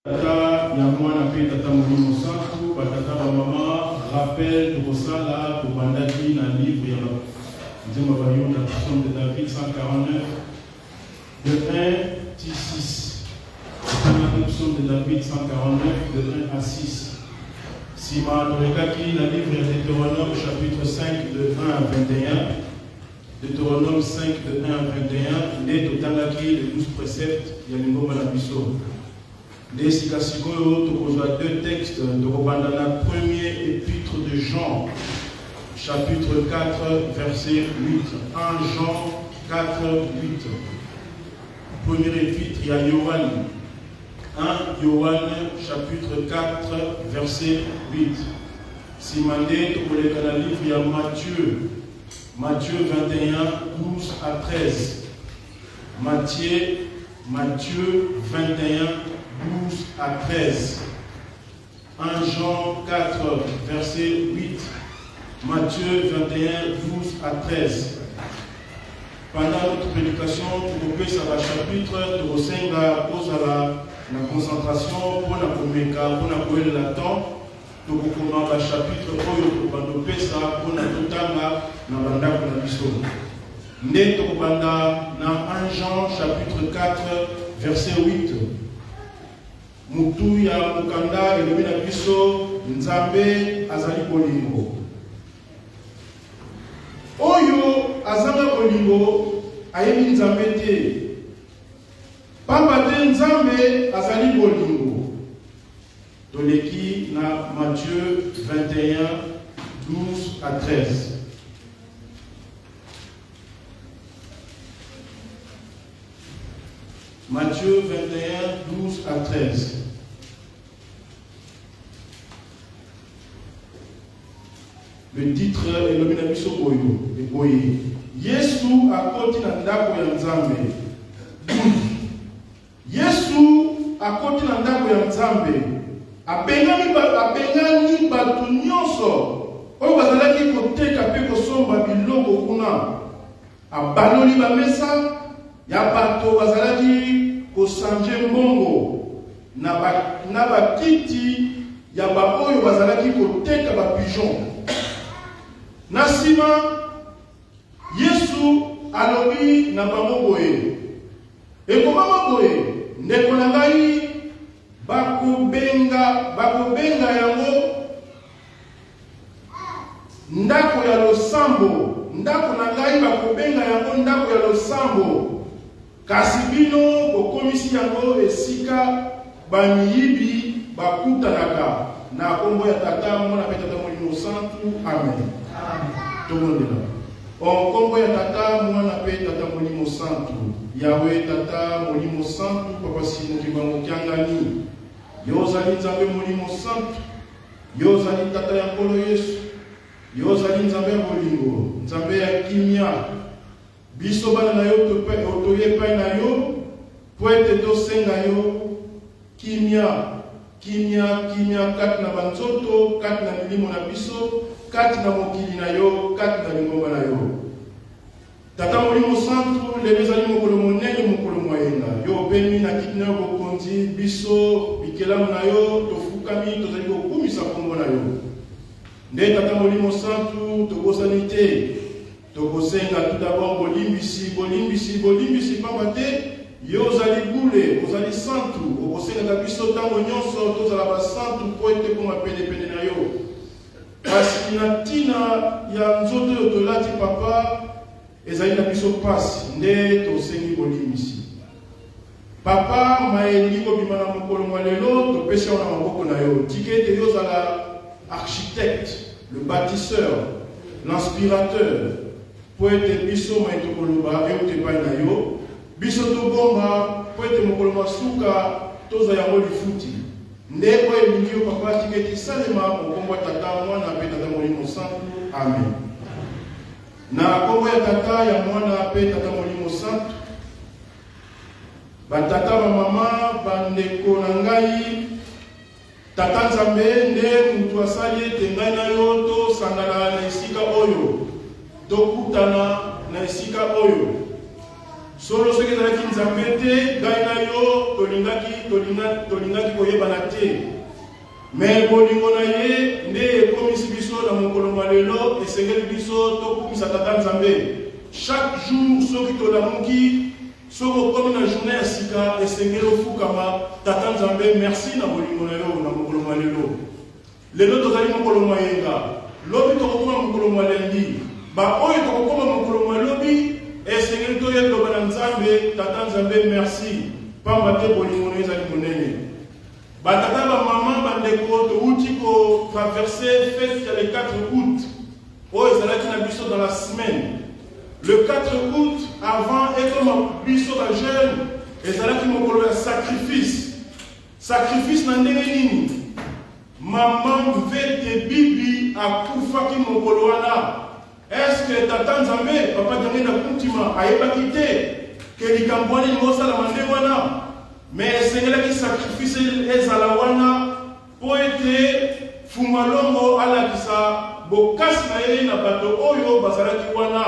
Tata Yamwana pe tata Moulimo Santu, tata maman rappel de Rosala, de Bandaki, dans le livre de Psaume de David 149, de 1-6. Le Psaume de David 149, de 1 à 6. Si ma Torekaki, dans le livre de Deutéronome, chapitre 5, de 1 à 21. Deutéronome 5, de 1 à 21. Les Totangaki, les 12 préceptes, il y a le mot Malabiso. Des Sikasikoyo, tu as deux textes de Robandana, premier épître de Jean, chapitre 4, verset 8. 1 Jean 4, 8. Premier épître, il y a Yohan. 1 Yohan, chapitre 4, verset 8. Si mandé, tu peux lire dans le livre, il y a Matthieu. Matthieu 21, 12 à 13. Matthieu 21, 12 à 13. 1 Jean 4, verset 8. Matthieu 21, 12 à 13. Pendant notre prédication, tu peux faire le chapitre, tu peux la concentration, pour la communication, pour la cohésion de la temps, tu peux commencer le chapitre, tu peux faire ça, pour la totanga, dans la banda pour la biso. Né tu peux dans 1 Jean chapitre 4, verset 8. Mutu ya mukanda elobi na biso nzambe azali bolingo. Oyo azanga bolingo ayebi nzambe te. Pamba te nzambe azali bolingo. Toleki na Matthieu 21, 12 à 13. Matthieu 21, 12 à 13. Le titre est le Minabiso Boyo. Yesu akoti na ndako ya Nzambe. Yesu akoti na ndako ya Nzambe. Abengani batu nyonso. Oyo bazalaki koteka pe kosomba biloko kuna. Abaloli bamesa. Ya bato bazalaki kosanje mbongo na bakiti ya baoyo bazalaki koteka ba pigeon. Na sima Yesu alobi na bango boye. Ekomama boye ndeko na ngai bakobenga yango ndako ya losambo. Ndako na ngai bakobenga yango ndako ya losambo. Kasi bino bokomisi yango esika bamiyibi bakutanaka na kombo ya tata mwana pe tata Molimo Santu. Amen. Tomondela. Kombo ya tata mwana pe tata Molimo Santu. Yawe tata Molimo Santu papa simo kibango kyangani. Yozali nzambe Molimo Santu. Yozali tata ya nkolo Yesu. Yozali nzambe ya bolingo. Nzambe ya kimia. Biso bana na yo toye pa na yo po ete tosenga yo kimia kati na banzoto, kati na milimo na biso, kati na mokili na yo, kati na lingomba na yo. Tata Molimo Santu lebezali mokolo monene mokolo moyenga yo bemi na kitina bokonzi biso bikelamu na yo tofukami tozali kokumisa kombo na yo. Nde Tata Molimo Santu tobosani te. Tokosenga tout d'abord bolimbisi pamba te yo ozali bule ozali santu okosenga biso tango nyonso tozala basantu po ete koma pene na yo. Kasi na tina ya nzoto yo tolati papa ezali na biso pasi nde tosengi bolimbisi. Papa maeli kobima na mokolo mwa lelo topesi na maboko na yo tike ete yo ozala architecte, le bâtisseur, l'inspirateur. Po ete biso maitokoloba eute pai na yo biso tobomba po ete mokolo masuka toza yango lifuti nde oyo elingi yo papa tika ete salema mokombo ya tata mwana pe tata Molimo Santu. Amen. Na kombo ya tata ya mwana pe tata Molimo Santu, batata bamama bandeko na ngai, tata Nzambe nde mutu asali ete ngai na yo tosangana na esika oyo, tokutana na esika oyo. Solo ce que zalaki nzambe te, ngai na yo tolingaki koyebana te. Mais bolingo na ye nde ekomisi biso na mokolo mwa lelo esengeli biso tokumisa tata nzambe. Chaque jour soki tolamuki soki okomi na journée ya sika esengeli ofukama tata nzambe merci na bolingo na yo na mokolo mwa lelo. Lelo tozali mokolo mwa yenga, lobi tokokoma mokolo mwa lendi. Ba oyo tokokoma mokolo mwa lobi esengeli toyeloba na nzambe tata nzambe merci pamba te bolingo na yo ezali monene. Batata ba maman bandeko touti ko traverser fête le 4 août. Oh ezalaki na biso dans la semaine. Le 4 août avant et comme biso ba jeune ezalaki mokolo ya sacrifice. Sacrifice na ndenge nini? Maman mvete bibi akufaki mokolo wana. Est-ce que tata nzambe papa donné na kuntima ayebaki te ke likambo wana ngosala mande wana? Mais Seigneur qui sacrifice ezala wana po ete fumalongo ala kisa bokasi na ye na bato oyo bazalaki wana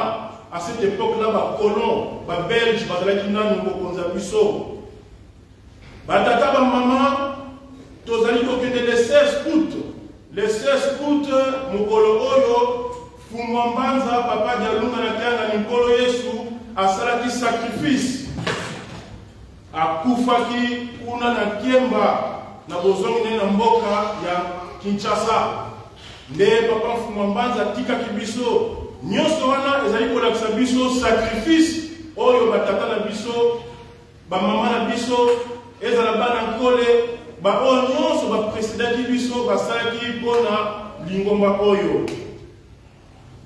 à cette époque là ba colon ba belge bazalaki nanu bokonza biso batata ba mama tozali kokende le 16 août le 16 août mokolo oyo fumwambanza papa dialunga na kanga mikolo Yesu asalaki sacrifice akufaki kuna na Kiemba na bozongi na mboka ya Kinshasa nde papa Fumwambanza tikaki biso nyonso wana ezali kolakisa biso sacrifice oyo batata na biso bamama na biso ezala bana nkole baoyo nyonso bapresidaki biso basalaki mpona lingomba oyo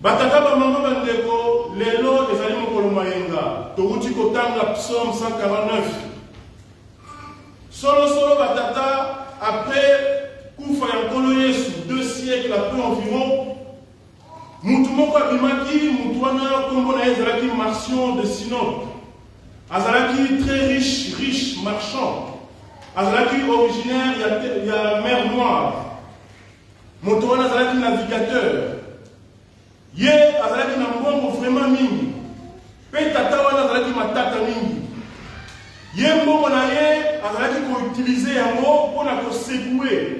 batata bamama bandeko lelo ezali mokolo mayenga touti kotanga psaume 149. Solo batata après kufa ya nkolo Yesu 2 siècles après environ mutu moko abimaki mutu wana kombo na ye ezalaki Marcion de Sinope azalaki très riche marchand azalaki originaire ya mer Noire mutu wana azalaki navigateur ye azalaki na mbongo vraiment mingi pe tata wana azalaki matata mingi ye mbongo na ye azalaki koutilize yango mpona kosegue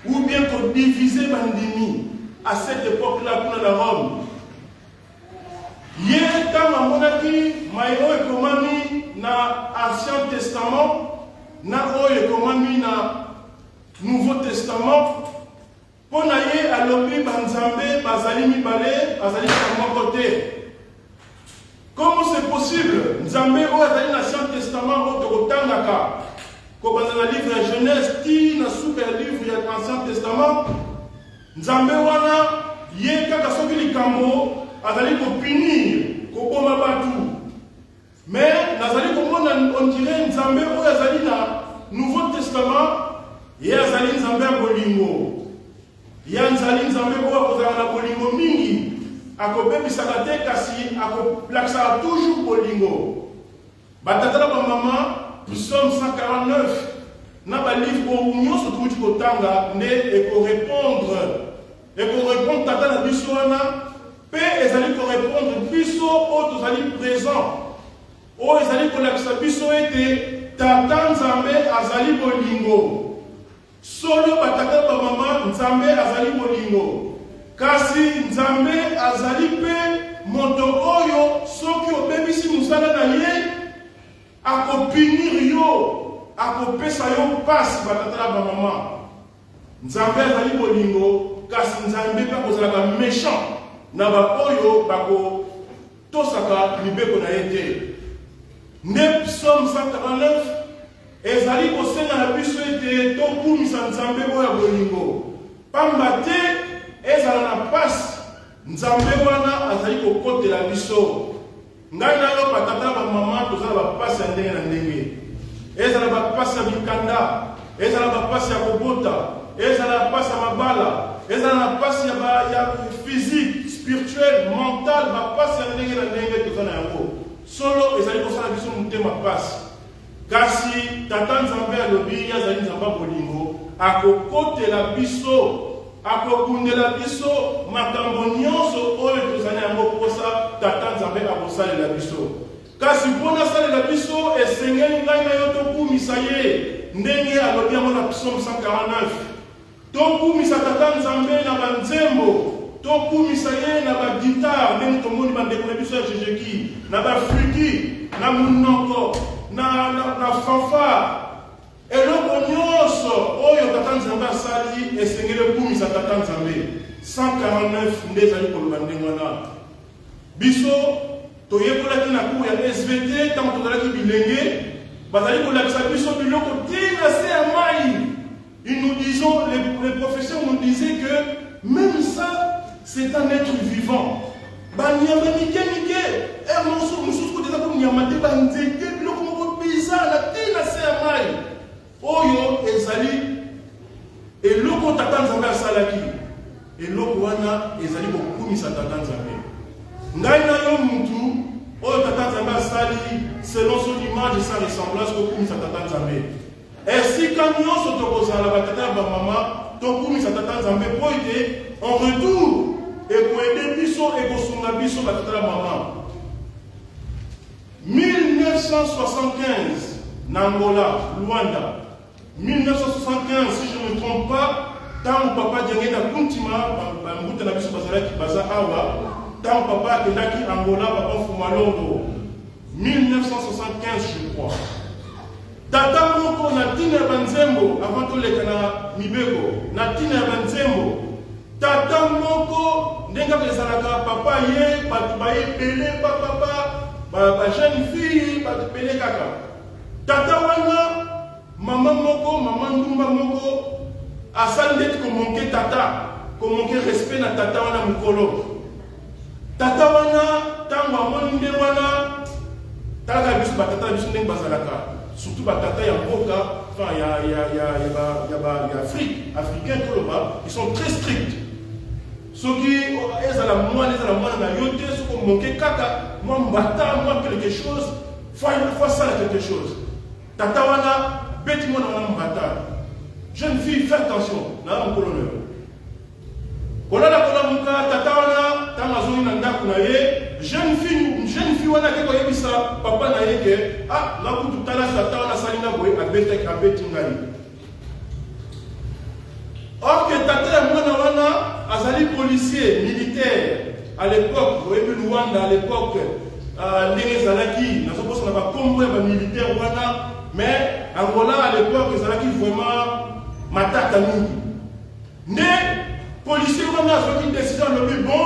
ou bien kodivize bandimi à cette époque là kuna na Rome ye ntango amonaki mai oyo ekomami na Ancien Testament na oyo ekomami na Nouveau Testament mpo na ye alobi banzambe bazali mibale azali na moko te. Comment c'est possible? Nzambe oyo azali na Ancien Testament oyo tokotangaka kobanza na livre ya Genèse ti na super livre ya Ancien Testament nzambe wana ye kaka soki likambo azali kopinir koboma batu mais nazali komona on dirait nzambe oyo azali na Nouveau Testament ye azali nzambe ya bolingo ya nzali nzambe oyo akozala na bolingo mingi akobebisaka te kasi akolakisaka toujours bolingo batata na bamama psaume 149 na balivre oyo nyonso touti kotanga nde ekorépondre tata na biso wana mpe ezali korépondre biso oyo tozali présent oyo ezali kolakisa biso ete tata nzambe azali bolingo solo batata bamama nzambe azali bolingo kasi nzambe azali mpe moto oyo soki obebisi mosala na ye akopinir yo akopesa yo pasi batata na bamama nzambe azali bolingo kasi nzambe mpe akozalaka méchant na baoyo bakotosaka mibeko na ye te nde psaume 149 ezali kosenga na biso ete tokumisa nzambe oyo ya bolingo pamba te ezala na pasi nzambe wana azali kokotela biso ngai na yo batata bamama tozala bapasi ya ndenge na ndenge ezala bapasi ya mikanda ezala bapasi ya kobota ezala bapasi ya mabala ezala na pasi ya physique spirituel mental bapasi ya ndenge na ndenge toza na yango solo ezali kosala biso motema pasi kasi tata nzambe alobi azali nzambe bolingo akokotela biso akokundela biso makambo nyonso oyo tozali yango posa tata nzambe akosalela biso kasi mpona asalela biso esengeli ngai na yo tokumisa ye ndenge alobi yango na psaume 149 tokumisa tata nzambe na banzembo tokumisa ye na bagitare ndenge tomoni bandeko na biso ya jejeki na bafliki na munoko na fanfare eloko nyonso oyo tata nzambe asali esengeli okumisa tata nzambe 149 nde ezali koloba ndenge wana biso toyekolaki na cour ya SVT ntango tozalaki bilenge bazali kolakisa biso biloko tina se ya mai. Les professeurs nous disaient que même ça c'est un être vivant. Banyama nike et mosusu déjà comme nyamate banzeke biloko moko bizarre tina se ya mai oyo ezali eloko tata nzambe asalaki eloko wana ezali kokumisa tata nzambe. Ngai na yo mutu oyo tata nzambe asali selon son image et sa ressemblance kokumisa tata nzambe. Esika nyonso tokozala batata ya bamama tokumisa tata nzambe po ete en retour ekoede biso ekosunga biso batata ya mama. 1975 na Angola, Luanda. 1975 si je ne me trompe pas, tant papa dienge na kuntima bambuta na biso bazalaki baza awa. Tant papa akendaki Angola, papa Fumalondo. 1975 je crois. Tata moko na tina ya banzembo avant toleka na mibeko na tina ya banzembo. Tata moko ndenga ezalaka papa ye batu bayepele papa jeune fille batu pele kaka. Tata wana mama moko mama ndumba moko asali ndeti komonke tata komonke respect na tata wana mukolo. Tata wana tango amoni nde wana talaka biso batata biso ndenge bazalaka surtout batata ya mboka enfin ya Afrique africain toloba ils sont très stricts. Soki ezala mwana na yo te soko monke kaka moi mbata moi quelque chose faut ça quelque chose. Tata wana beti mwana wana mbata. Jeune fille fais attention na mkolonel. Kolala kola muka tata wana tamazoni na ndako na ye jeune fille wana ke koyebisa papa na ye ke na kutu tala tata wana salinga boye abeti ngai. Or que tata ya mwana wana azali policier militaire à l'époque oyebi Luanda à l'époque ndenge ezalaki nazokosa na bakombo ya bamilitaire wana mais Angola à l'époque ezalaki vraiment matata mingi nde policier wana azwaki décision alobi bon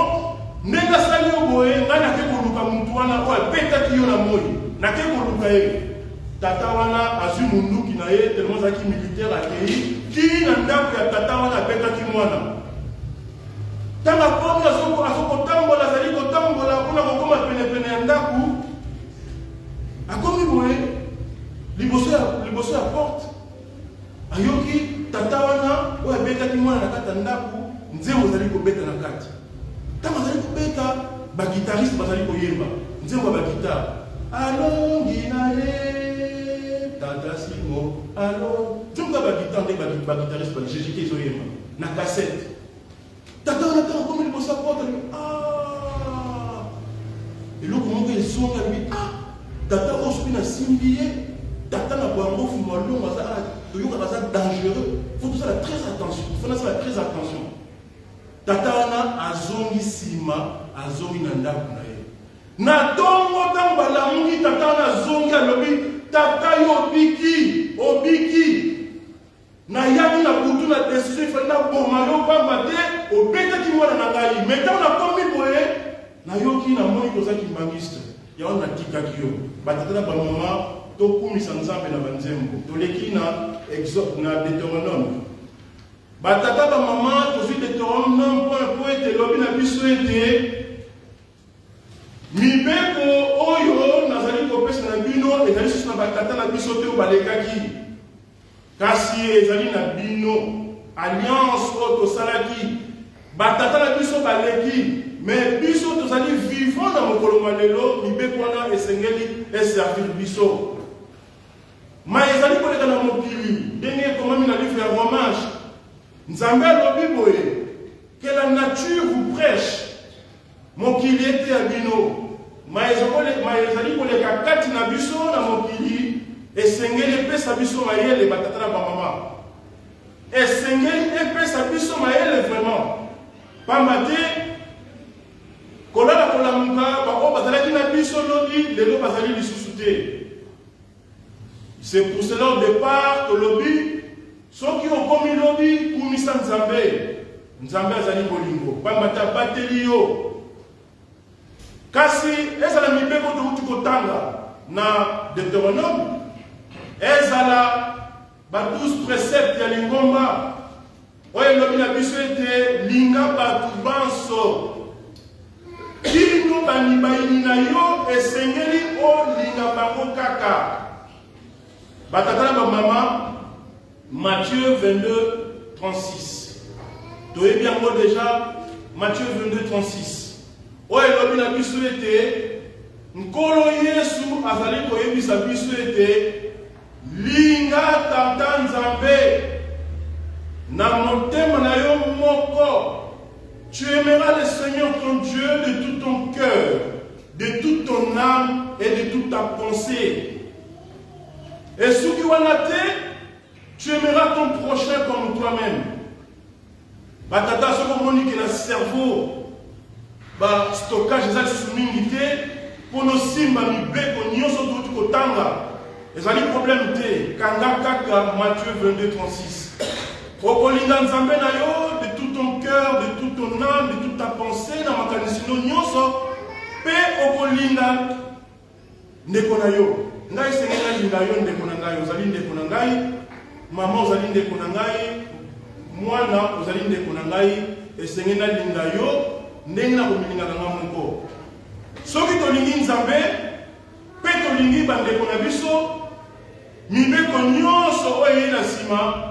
ndenge asali yo boye ngai nake koluka mutu wana oyo apetaki yo na moi nake koluka ye. Tata wana azwi munduki na ye tellement azalaki militaire akei ti na ndako ya tata wana apetaki mwana. Ntango akomi azokotambola azali kotambola mpona kokoma penepene ya ndako akomi boye liboso ya porte ayoki tata wana oyo abetaki mwana na kati ya ndako nzembo azali kobeta na kati. Ntango azali kobeta bagitariste bazali koyemba nzembo ya bagitare alongi na ye tata simo alo nzembo ya bagitare nde bagitariste bagijejike ezoyemba na kasete. Tata wana ntango akomi liboso ya porte eloko moko ezonga lobi tata oyo soki nasimbi ye tata na bwango fumalongo aza toyoka baza dangereux. Faut tout ça très attention. Faut ça très attention. Tata wana azongi sima azongi na ndako na ye. Na tongo tango balamungi tata wana azongi alobi tata yo obiki. Na yaki na butu na décision fa na boma yo pamba te obetaki mwana na ngai. Maintenant na komi boye na yoki na moi kozaki mbangiste. Ya wana tikaki yo. Batata na ba mama tokumisa nzambe na banzembo toleki na exode na Deutéronome batata ba mama tozwi Deutéronome po ete lobi na biso ete mibeko oyo nazali kopesa na bino ezali susu na batata na biso te oyo balekaki kasi ezali na bino alliance oyo tosalaki batata na biso baleki mais biso tozali vivant na mokolo malelo mibeko wana esengeli eservir biso. Mais ezali koleka na mokili ndenge ekomami na livre ya Romains nzambe alobi boye que la nature vous prêche mokili ete ya bino maezali koleka kati na biso na mokili esengeli epesa biso mayele batata na bamama esengeli epesa biso mayele vraiment pamba te kolala kolamuka bango bazalaki na biso lobi lelo bazali lisusu te. C'est pour cela au départ tolobi soki okomi lobi kumisa nzambe nzambe azali bolingo pamba te abateli yo kasi ezala mibeko tokuti kotanga na Deutéronome ezala ba 12 préceptes ya lingomba oyo elobi na biso ete linga bato banso kino bayini na yo esengeli olinga bango kaka batata na bamama. Matthieu 22, 36 toyebi yango déjà. Matthieu 22, 36 oyo elobi na biso ete nkolo Yesu azali koyebisa biso ete linga tata nzambe na motema na yo moko. Tu aimeras le Seigneur ton Dieu de tout ton cœur, de toute ton âme et de toute ta pensée. Et ce qui va noter, tu aimeras ton prochain comme toi-même. Batata, ce qu'on dit que le cerveau, stockage des sous-minité, pour nos simba, nous béco, nous sommes tous au tanga. Et un problème, Kanga Kaka, Matthieu 22, 36. Okolinga nzambe na yo de tout ton cœur, de toute ton âme, de toute ta pensée, na makanisino nyonso, pe okolinga ndeko na yo. Ngai sengenga linga yo ndeko na ngai, ozali ndeko na ngai, mama ozali ndeko na ngai, mwana ozali ndeko na ngai, esengena linga yo, ndenge na komilinga nga moko. Soki tolingi nzambe, pe tolingi bandeko na biso, mibeko nyonso oyo na sima,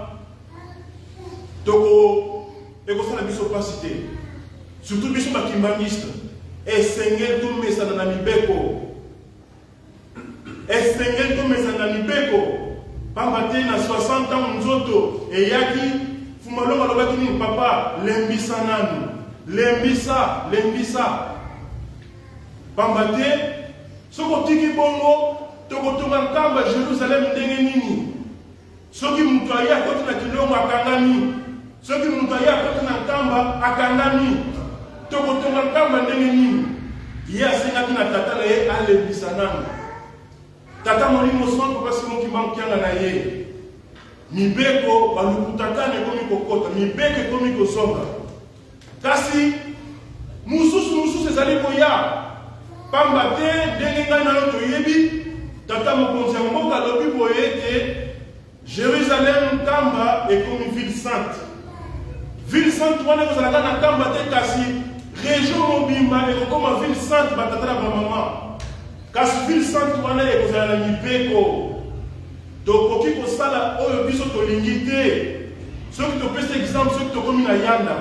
toko ekosala biso pasi te. Surtout biso bakimbangiste esengeli tomesana na mibeko, esengeli tomesana na mibeko pamba te na 60 ans nzoto eyaki fumalonga alobaki nini papa lembisa nanu lembisa pamba te soki otiki bongo tokotonga nkamba Jérusalem ndenge nini. Soki mutu aye akoti na kilongo akangami, soki mutu aye akoti na nkamba akangami, tokotonga nkamba ndenge nini. Ye asengaki na tata na ye alembisa nanu. Tata molimo santo kasi moki bankianga na ye. Mibeko balukutatane ekomi kokota, mibeko ekomi kosonga. Kasi mususu ezali koya pamba te ndenge ngai nayo toyebi tata mokonzi ya mboka alobi boye ete Jérusalem nkamba ekomi ville sainte. Ville sainte wana ekozalaka na nkamba te kasi région mobimba ekokoma ville sainte batata na bamama. Kasi ville sainte wana ekozala na mibeko. Tokoki kosala oyo biso tolingi te. Soki topesa exemple soki tokomi na yanda,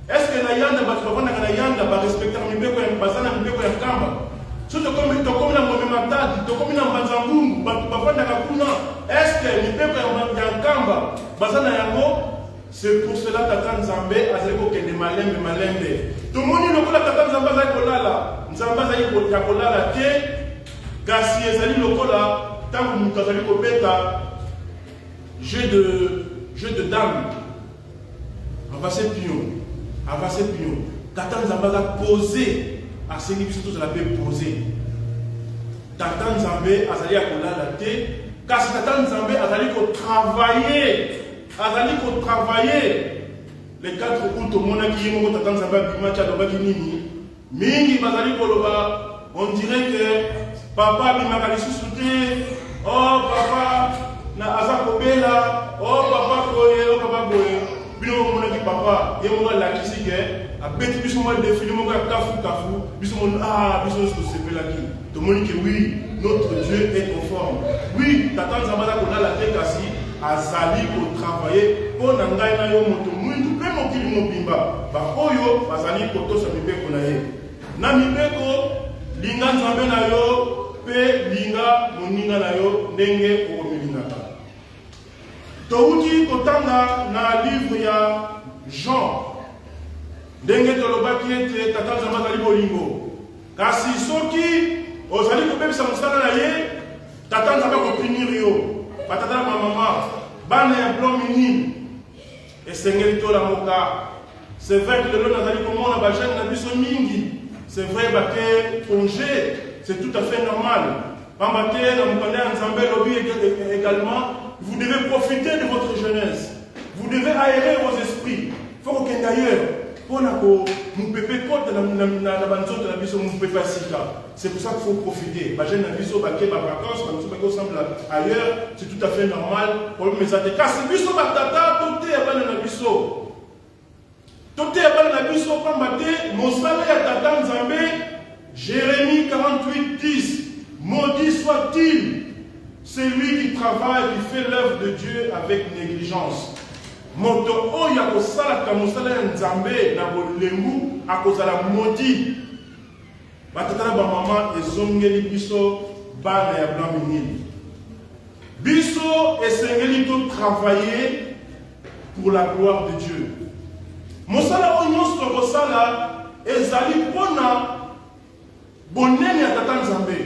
est-ce que na yanda bato bavandaka na yanda barespectaka mibeko ya baza na mibeko ya nkamba? Soki tokomi na ngome matadi, tokomi na mbanzambungu bato bavandaka kuna, est-ce que mibeko ya nkamba baza na yango? C'est pour cela tata nzambe azali kokende malembe. Tomoni lokola tata nzambe azali kolala, nzambe azali kolala te, kasi ezali lokola tango mutu azali kobeta jeu de dame, avance pion. Tata nzambe azali posé, asengi biso tozala pe posé. Tata nzambe azali kolala te, kasi tata nzambe azali travailler. Les 4 août monaki yemo tata nzambe abimaki alobaki nini mingi bazali koloba, on dirait que papa bimaka lisusu te, oh papa na aza kobela, oh papa boye bino monaki papa yemo lakisi ke abeti biso mo défilé mo kafu biso mo biso sepelaki. Tomoni que oui, notre Dieu est conforme. Oui, tata nzambe za kolala te kasi azali ko travailler pour na ngai na yo moto mwindu pe mokili mobimba ba oyo bazali kotosa mibeko na ye. Na mibeko linga nzambe na yo pe linga moninga na yo ndenge okomilingaka. Touti kotanga na livre ya Jean ndenge tolobaki ete tata nzambe azali bolingo. Kasi soki ozali kobebisa mosala na ye, tata nzambe akopunir yo. Batata na bamama, bana ya blanc minime. Esengeli tolamoka. C'est vrai que le long nazali komona ba jeune na biso mingi. C'est vrai que congé, c'est tout à fait normal. Pambate na mokanda ya nzambe lobi également, vous devez profiter de votre jeunesse. Vous devez aérer vos esprits. Il faut que d'ailleurs, c'est pour ça qu'il faut profiter. Les jeunes ont des vacances, ailleurs, c'est tout à fait normal. Jérémie 48, 10. Maudit soit-il celui qui travaille, qui fait l'œuvre de Dieu avec négligence. Moto oya kosala kamosala ya nzambe na bolengu akozala maudit. Batata ba mama ezongeli biso bana ya blanc minime. Biso esengeli to travailler pour la gloire de Dieu. Mosala onyoso kosala ezali pona bonene ya tata nzambe.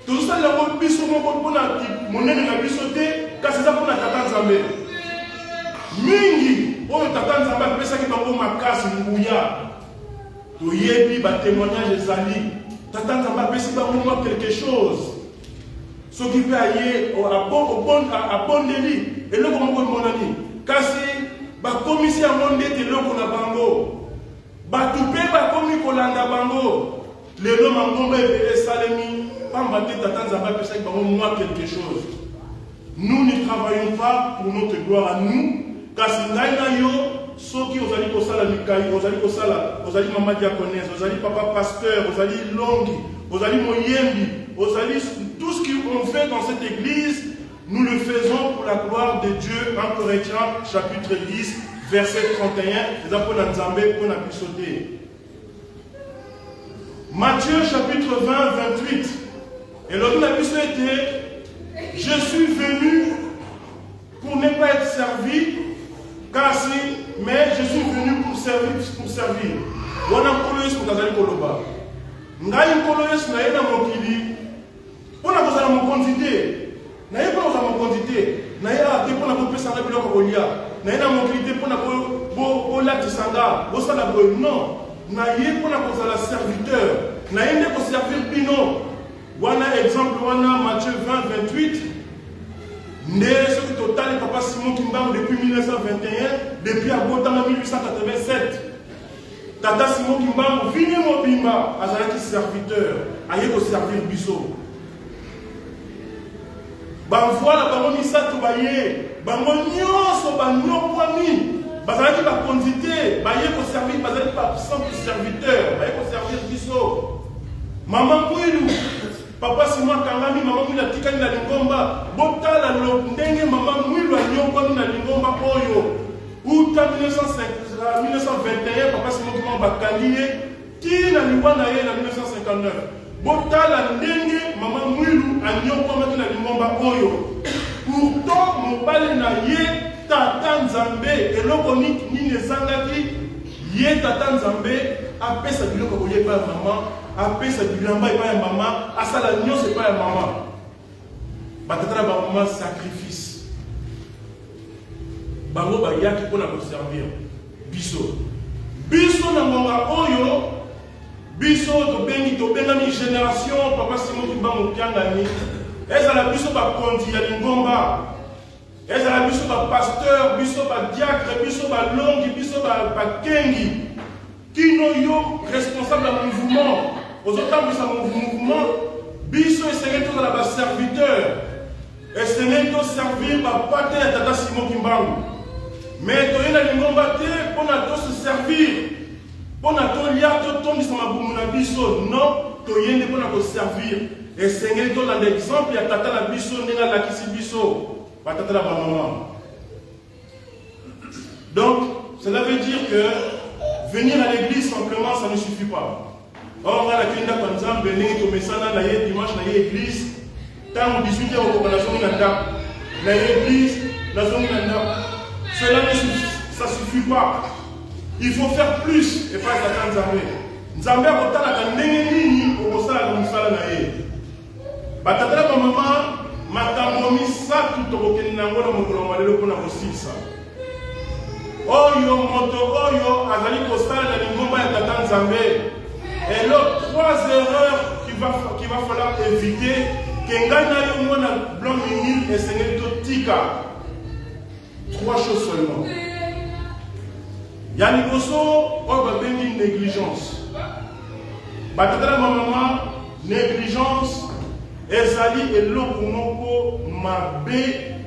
Tozosala ko biso moko pona monene na biso te kasi za pona tata nzambe. Mingi, oyo tata nzambe apesaki bango makasi nguya. Toyebi ba témoignage ezali. Tata nzambe apesi bango quelque chose. Soki pe aye abondeli eloko moko monani. Kasi bakomisi yango ndete eloko na bango. Batu pe bakomi kolanda bango. Lelo mangomba ebele esalemi. Pamba te tata nzambe apesaki bango quelque chose. Nous ne travaillons pas pour notre gloire à nous. Kasi ngai na yo soki ozali kosala mikai, ozali mama diaconesse, ozali papa pasteur, ozali longi, ozali moyembi, ozali tout ce qu'on fait dans cette église, nous le faisons pour la gloire de Dieu. 1 Corinthiens chapitre 10 verset 31. C'est pour Nzambe pour la pisoter. Matthieu chapitre 20 28. Et l'autre la était, je suis venu pour ne pas être servi. Mais je suis venu pour servir. Wana koloyes mutazali koloba. Ngai koloyes na yena mokili. Pona kozala mokondité. Na yena kozala mokondité. Na yena te pona kopesa na biloko kolia. Na yena mokili te pona ko latisanga. Bo sala boy non. Na yena pona kozala serviteur. Na yena ko servir bino. Wana exemple wana Matthieu 20 28. Ce qui total Papa Simon Kimbangu depuis 1921, depuis Abotama 1887. Tata Simon Kimbangu, vini mobimba, azalaki serviteur, aye ko servir biso. Voilà, bango misato baye, bango nyonso banyokwami, bazalaki ba kondité, baye ko servir, bazalaki ba simple serviteur, baye ko servir biso. Maman Mwilu, Papa Simon Kangami, maman Mwilu atikani na lingomba, botala lo ndenge maman Mwilu anyokwami na lingomba oyo. Uta 1921, Papa Simon Kangami bakaliye, tina liwana ye na 1959. Botala ndenge maman Mwilu anyokwami na lingomba oyo. Pourtant mobali na ye tata nzambe eloko nini ezangaki ye tata nzambe apesa biloko koye pa maman. Apesa bilamba epa ya mama, asala nyonso epa ya mama. Batata ba mama sacrifice. Bango ba yaki pona ko servir. Biso. Biso na ngonga oyo, biso to benga mi génération Papa Simon Kimbangu Kiangani. Ezala biso ba kondi ya lingomba. Ezala biso ba pasteur, biso ba diacre, biso ba longi, biso ba kengi. Kino yo responsable du mouvement. Aux autres de mon mouvement, biso essayer de la serviteur, essayer de servir par pater à Tata Simon Kimbangu. Mais tu es dans le monde pour nous se servir, pour nous lier tout ton disama biso. Non, tu es pour nous servir. Essayer de dans l'exemple ya Tata la biso n'enga la kisi biso, pas Tata la maman. Donc, cela veut dire que venir à l'église simplement ça ne suffit pas. Or, on a la clinique de Nzambe, on a ça dans dimanche dans l'église. Tant 18h au coopération dans l'église, dans cela ne suffit pas. Il faut faire plus et pas Tata Nzambe. Nzambe a autant la ndenge nini tokosala na mosala na ye. Batata na bamama makambo misato tokokende nango na mokolo malelo mpona kosilisa. Oyo moto oyo azali kosala na lingomba ya tata Nzambe. Et là, 3 erreurs qu'il va falloir éviter. Kengana yo mona blanc minil et sengeto tika. 3 choses seulement. Yani koso o ba bengi négligence. Batata maman négligence ezali eloko moko mabe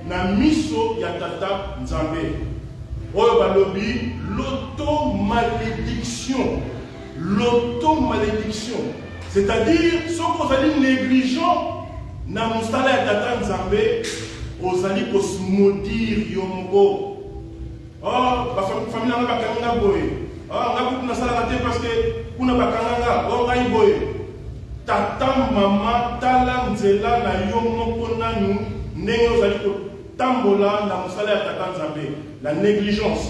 na miso ya tata Nzambe. Oyo balobi l'auto-malédiction. L'auto-malédiction. C'est-à-dire, si vous allez négligent, na mustala ya tata Nzambe, vous allez se maudire yombo. Oh, la famille n'a pas kanga boye. Oh, on a beaucoup de sala parce que kuna bakanga, oh ngai boye. Tata mama tala nzela na yomo konanu ndenge vous allez tambola na mustala ya tata Nzambe. La négligence.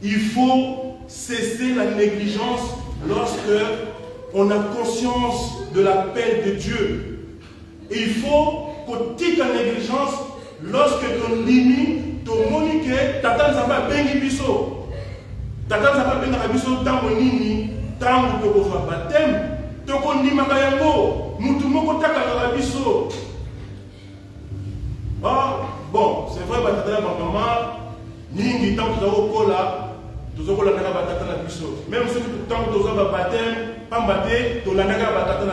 Il faut cesser la négligence lorsque on a conscience de l'appel de Dieu. Et il faut qu'au la négligence lorsque ton limite, ton monique, tata Nzamba bengi biso. Tata Nzamba bengi biso tango nini, tango toko fa baptême, toko ndimaka yango, mutu moko taka biso. Ah, bon, c'est vrai, tata maman, ningi tango toko kola. Même si tant que tu as baptême, pas baptême, tu as baptême.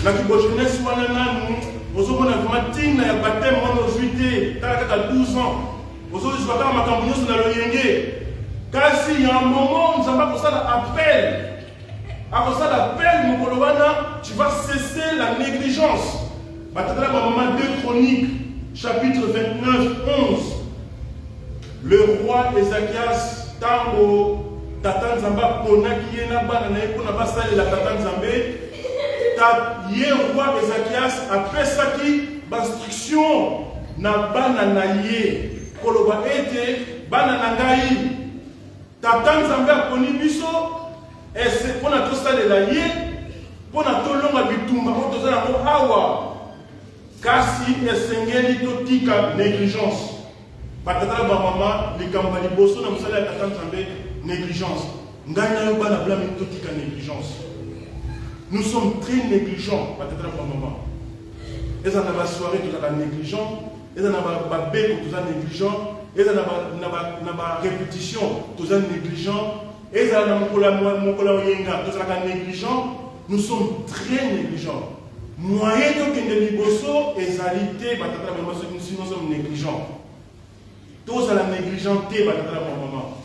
La jeunesse, nous avons un baptême en 12 ans. Nous avons car s'il y a un moment, nous avons appel. Après l'appel, tu vas cesser la négligence. 2 Chroniques, chapitre 29, 11. Le roi Ézéchias, tango tata Nzamba ponaki ye na bana na ye mpona basalela tata Nzambe, ye roi Ézéchias apesaki bainstruction na bana na ye koloba ete bana na ngai tata Nzambe aponi biso ese mpona tosalela ye mpona tolonga bitumba oyo tozala yango awa, kasi esengeli totika négligence. Batata ba mama likambo liboso na musala ya tata Nzambe négligence. Ngana yo bana blâme totika négligence. Nous sommes très négligents, batata ba mama. Eza na ba soirée tout la négligent, eza na ba beko tout ça négligent, eza na ba répétition tout ça négligent, eza na mokola yenga tout ça négligent. Nous sommes très négligents. Moyen de kende liboso ezalité batata ba mama sinon nous sommes négligents. Tous à la négligenté, maman.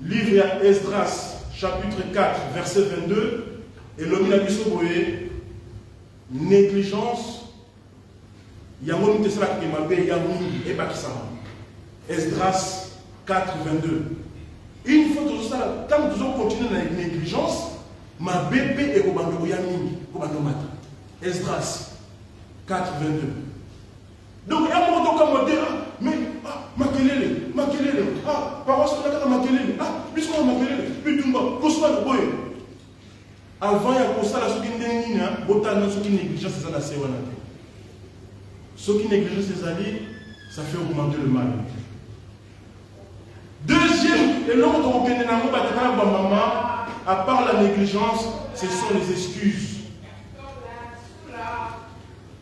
Livre à Esdras, chapitre 4, verset 22. Et l'homme a dit négligence. Il y a un homme qui m'a dit et Bakisama. Esdras 4, 22. Une fois tout ça, tant que nous continuons dans la négligence, ma bébé est au bando Yamini, au bando Mata. Esdras 4, 22. Donc, il y a un moment où on dit, mais, makelele, paroisse, makelele, puisqu'on makelele, puis tout le monde, avant, il y a pour ça, ceux qui n'ont ceux qui négligent, c'est ça la séwana. Ceux qui négligent ces alliés, ça fait augmenter le mal. Deuxième, et l'autre, on connaît maman, à part la négligence, ce sont les excuses.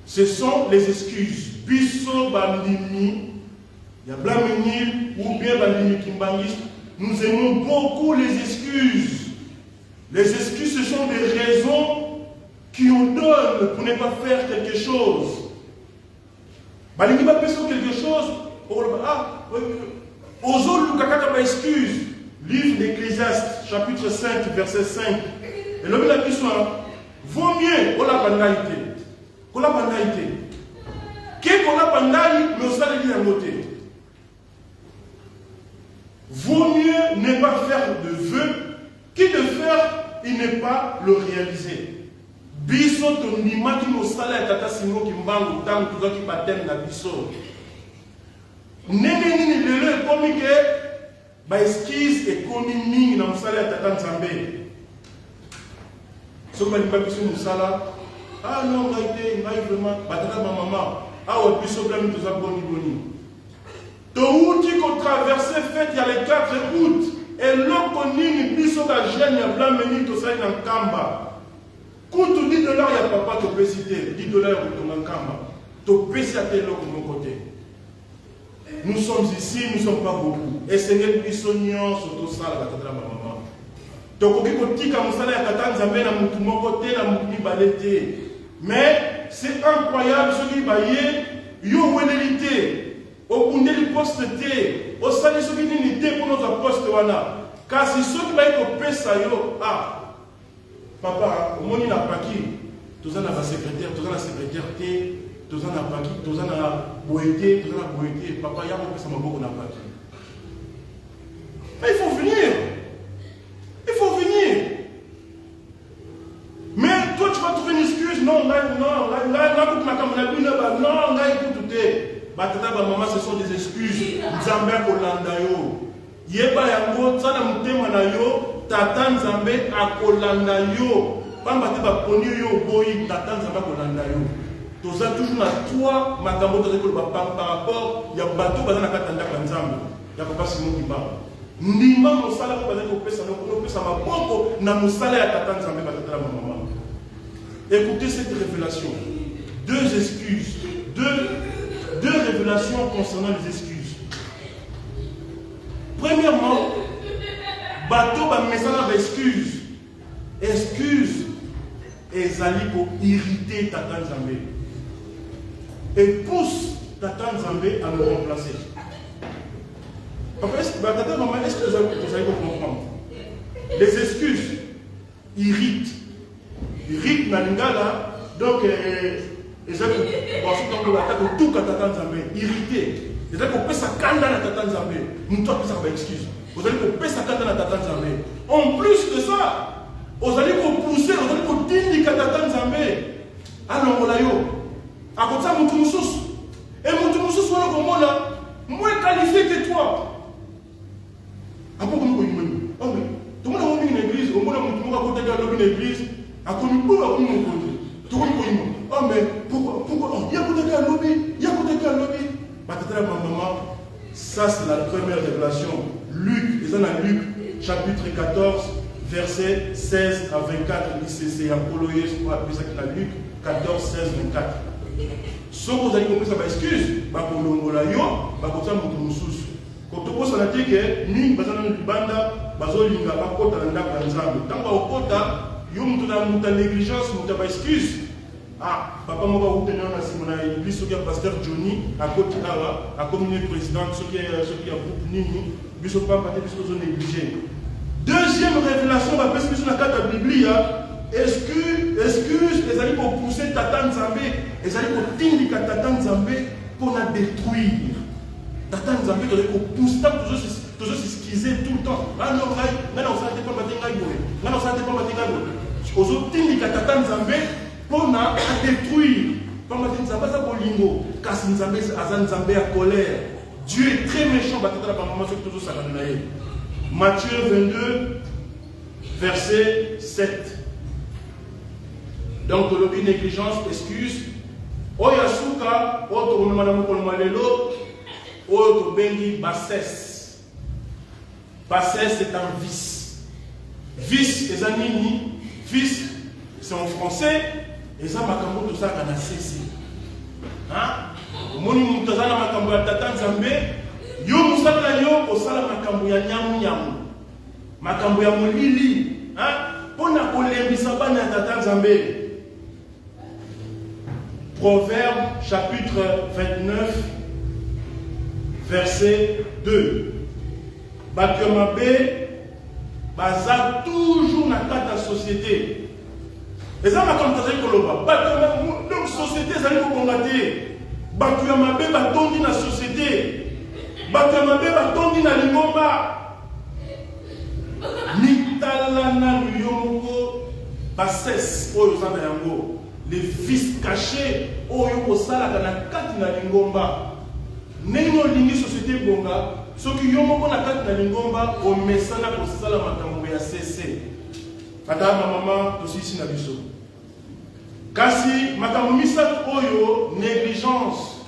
Ce sont les excuses. Biso bandimi, il y a blamini ou bien bandimi kimbangis. Nous aimons beaucoup les excuses. Les excuses, ce sont des raisons qui on donne pour ne pas faire quelque chose. Bandimi va faire quelque chose. Aux autres, kakaka excuse. Livre d'Ecclésiaste, chapitre 5, verset 5. Et l'homme a dit vaut mieux la banalité. La banalité. Qu'on a bandai, mais on s'est dit à côté. Vaut mieux ne pas faire de vœux que de faire et ne pas le réaliser. Biso ton nimaki no sala ya tata singo kimbangu tangu tuzoki patem na biso. Nene nini lelo ekomi ke ba esquisse ekomi mingi na mosala ya tata Nzambe. Ce que je dis, ah non, on a été vraiment, batata ma maman, ah ouais, puis ce blâme tout ça boni boni. Tout qui qu'on traversé fait il y a le 4 août, et l'homme qu'on y puis ce que jeune, il y a blâme meni tout ça dans Kamba. Quand tu dis $, il y a papa qui peut citer, $10 pour ton Kamba. Tu peux citer l'homme de mon côté. Nous sommes ici, nous ne sommes pas beaucoup. Et Seigneur, nous sommes sur tout ça, la batata ma maman. Donc, mais c'est incroyable ce qui va y avoir. Au bout de poste, au salaire, ce qui est pour notre poste. Car si ceux qui va être au PSA, ah, papa, au monde n'a pas qui. Tous en a secrétaire, tous en a secrétaire, tous en a pas qui, tous en a boité, tous en a boité. Papa, il y a un peu ça m'a beaucoup n'a pas qui. Mais il faut venir. Il faut venir. Mais toi, tu vas trouver une excuse. Non, maman, ce sont des excuses. Nzambe akolanda yo. Yeba yango, tsana mutema na yo, tata Nzambe akolanda yo. Pamba te ba poni yo boyi, tata Nzambe akolanda yo. Toza toujours na toi, makambo toza ko par rapport ya bato bazana katanda ka Nzambe. Ya papa Simon Kimba. Ndimba mosala ko bazana ko pesa no pesa maboko na mosala ya tata Nzambe batata la maman. Écoutez cette révélation. Deux excuses. Deux révélations concernant les excuses. Premièrement, bateau va message d'excuses. Excuses et zali pour irriter Tata Nzambe. Et pousse Tata Nzambe à nous remplacer. Tata Maman, est-ce que vous allez comprendre? Les excuses irritent. Irritent na lingala. Donc, tout Tata Nzambe, irrité. Vous allez couper sa kanda na Tata Nzambe. Nous tous ça va excuse. Vous allez couper sa kanda na Tata Nzambe. En plus de ça, vous allez pousser, vous allez couper Tata Nzambe. Alors on l'a yo. À côté ça, mon sous. Et mon sous soit le moment là, moins qualifié que toi. À quoi vous me dites? Oh mais tout le monde a une église, au moment où tout le monde a côté de l'église, à quoi nous pouvons nous côté. Tout le monde a oh mais pourquoi il y a côté de la lobby, il y a côté de la lobby. Maman, ça c'est la première révélation. Luc, ils ont Luc, chapitre 14, versets 16 à 24. C'est Apolloïs, pour appeler ça qu'il a Luc 14, 16, 24. Ce que vous avez compris, ça va excuse. Pour l'ongola yo, pour ça, mon sous. Quand tu poses la tête que ni bazana libanda, bazolinga bakota na ndako ya Nzambe. Tant ba okota, yo mutu na négligence, mutu ba excuse. Ah, papa m'a pas obtenu un Simona l'église, ce qui est pasteur Johnny, à côté d'Ara, à communier président, ce qui est groupe Nini, bisous pas maté, bisous zone négligée. Deuxième révélation, va passer sur la carte de la Bible, excuse, les alliés pour pousser Tata Nzambe, les alliés pour t'indiquer Tata Nzambe pour la détruire. Tata Nzambe, les alliés pour pousser, toujours s'excuser tout le temps. Ah non, non, ça n'était pas maté, non, ça n'était pas maté, aux autres t'indiquer Tata Nzambe, pour détruire. Comme dit Nzambe za bolingo, kasi Nzambe azan Nzambe à colère. Dieu est très méchant, batata la maman sur toujours ça na ye. Matthieu 22 verset 7. Donc le négligence, excuse. Oyasuka, autre madame kolmalelo, autre bengi bassesse. Bassesse c'est un vice. Vice et zanini, vice c'est en français. Et ça, makambo tout ça qu'on a cessé. Hein? Moni mutazana makambo ya Tata Nzambe, yo musala yo osala makambo ya nyamu. Makambo ya molili, hein? Pona kolembisa bana ya Tata Nzambe. Proverbe chapitre 29 verset 2. Bakiamabe baza toujours na kata société. Et ça, comme tu as dit, donc société, ça nous combattre. Bakiamabe batondi na société. Bakiamabe batondi na lingomba. Nitalana luyomoko bassesse oyo zana yango. Les vices cachés oyo osala kana kati na lingomba. Nengo lingi société bonga. Soki yomoko na kati na lingomba o mesana ko sala makambo ya CC. Papa, maman, tous ici na biso. Kasi makamomisa oyo négligence,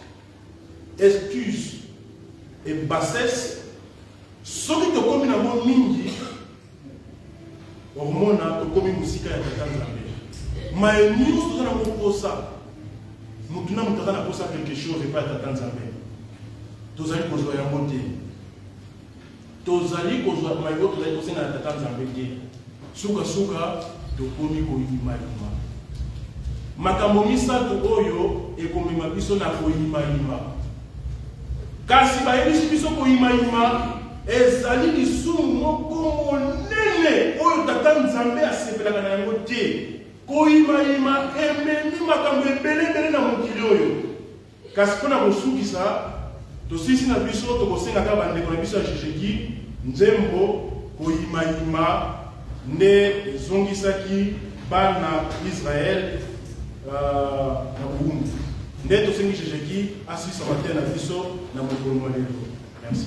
excuse et bassesse, soki to komi na mo mingi, hormona to komi musika ya tata Nzambe. Mais nous tous na mo posa. Mutuna mutaka na posa quelque chose et pas tata Nzambe. Tozali kozwa ya mote. Tozali kozwa mayo tozali kosenga na tata Nzambe te. Suka suka to komi ko yima. Makambo misato oyo ekomema biso na koyima. Kasi bayebisi biso koyima ezali lisumu moko monene oyo tata Nzambe asepelaka na yango te. Koyima ememi makambo ebele na mokili oyo. Kasi mpona kosukisa tosisi na biso tokosengaka bandeko na biso ya Jejeki nzembo koyima nde ezongisaki bana Israel na Burundi. Nde tosengi Jejeki asisa matin na biso na mokolo mwa lelo. Merci.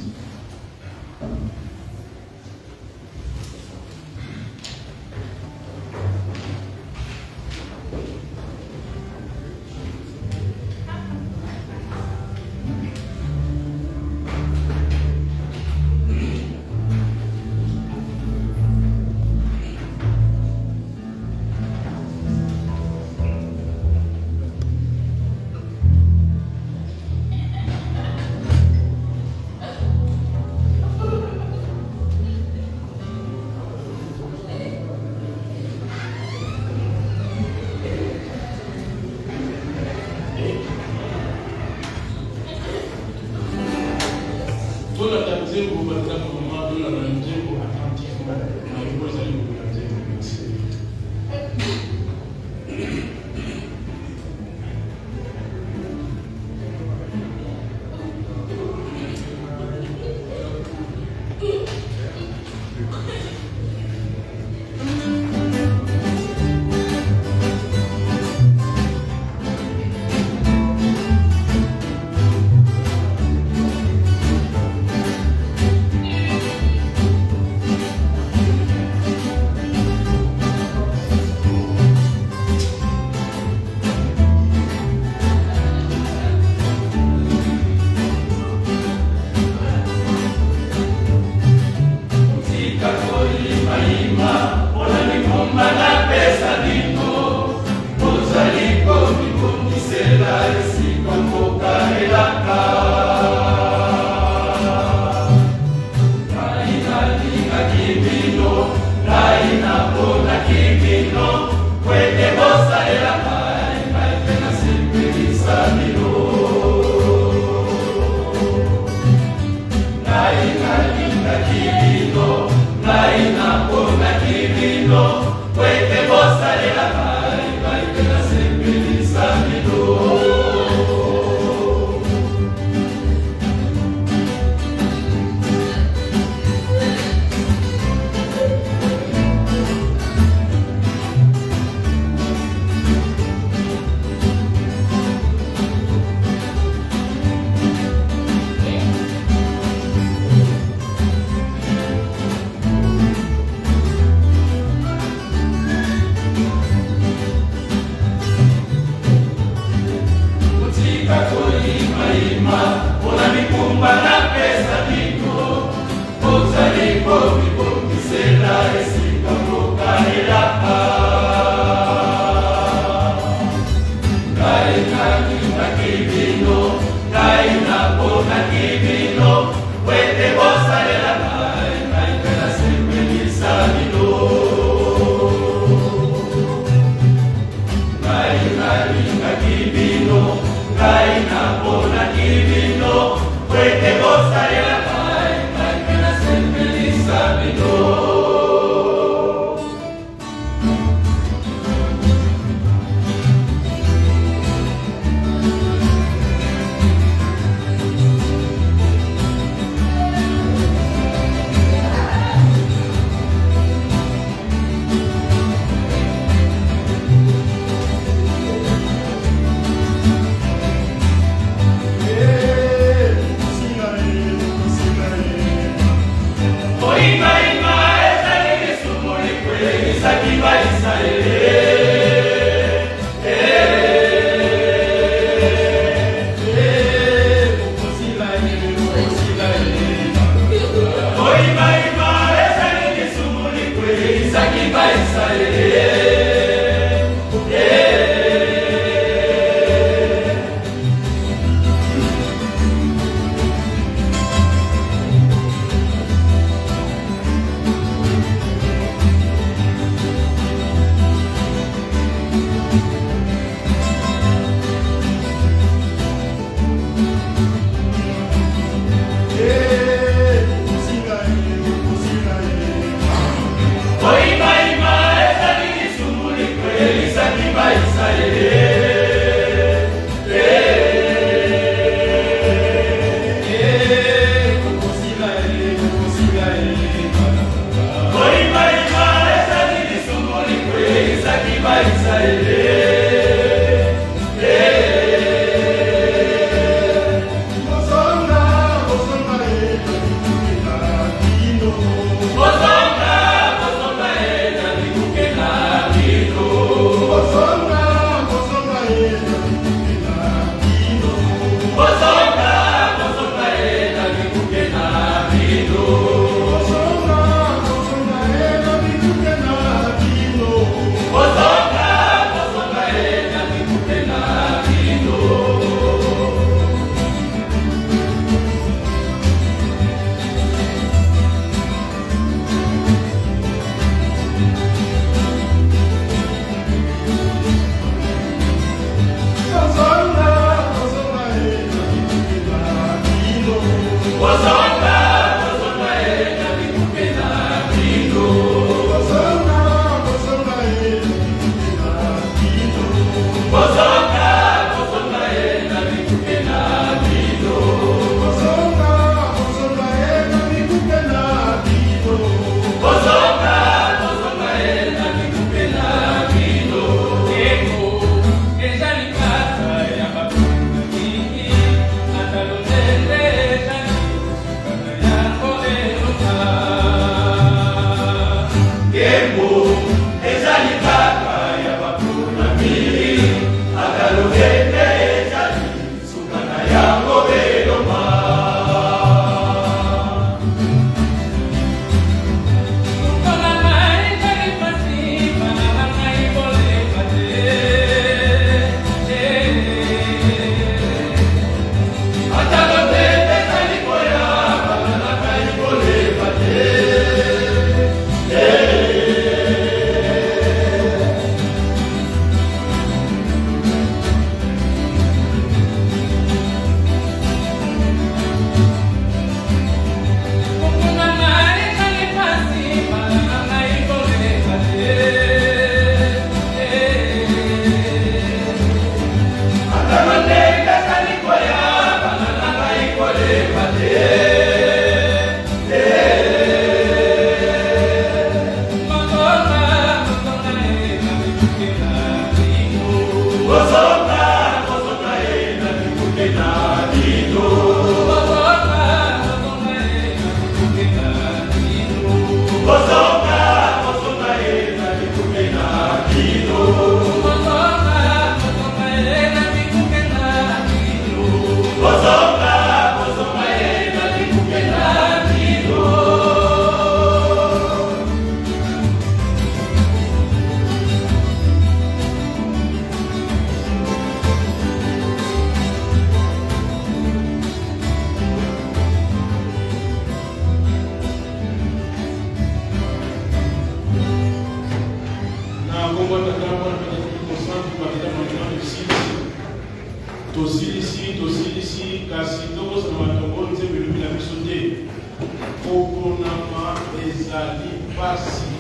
ezali pasi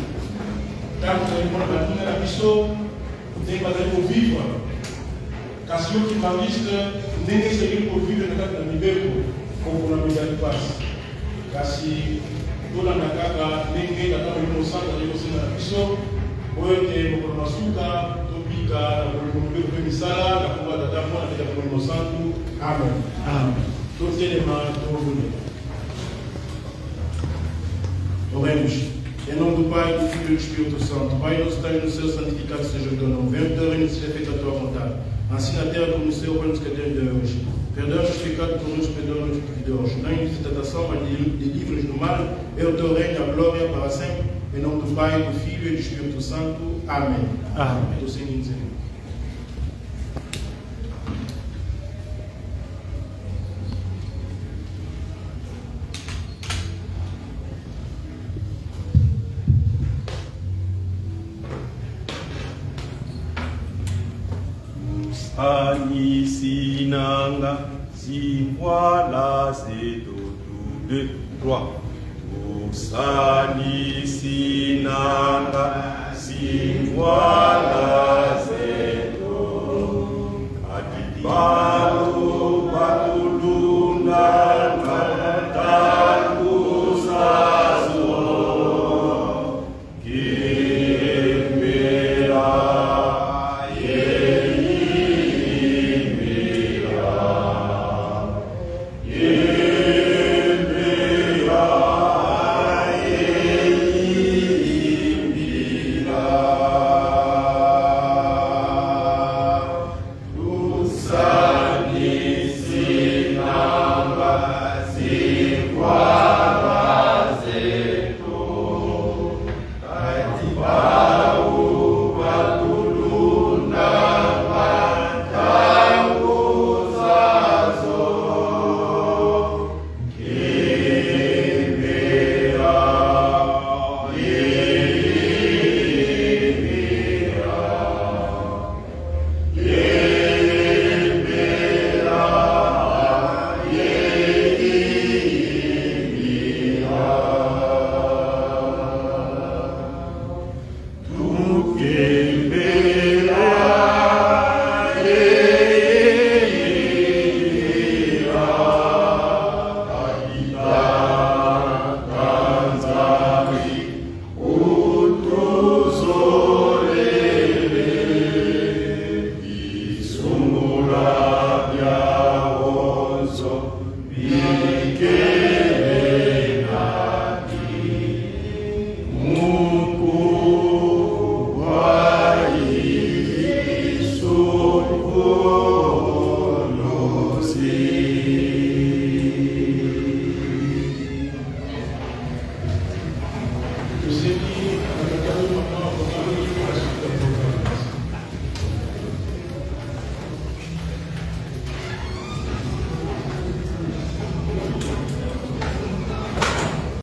ntango tozalimona baninga na biso ndenge bazali kovivre kasi yo kimangiste ndenge esengeli kovivre na kati na mibeko kokona ezali pasi kasi tolanda kaka ndenge kaka molimo santo azali kosenga na biso oyo ete mokolo masuka tobika na molimo mobeko mpe misala na kombo ya tata mwana mpe ya molimo santo amen totelema tobone. Oremos. Em nome do Pai, do Filho e do Espírito Santo. Pai nosso, está no céu, santificado seja o teu nome. Venha o teu reino, seja feita a tua vontade. Assim na terra como no céu, pão-nos que temos de hoje. Perdoa-nos os pecados como nos perdoamos os devedores. Não nos tentação, mas livra-nos do mal. É o teu reino, a glória para sempre. Em nome do Pai, do Filho e do Espírito Santo. Amém. Amém. Estou sem dizer. Ani sinanga, si voilà c'est tout, 2, 3. Sani sinanga, si voilà c'est tout. Adibalu batulunda matakusazo. Oh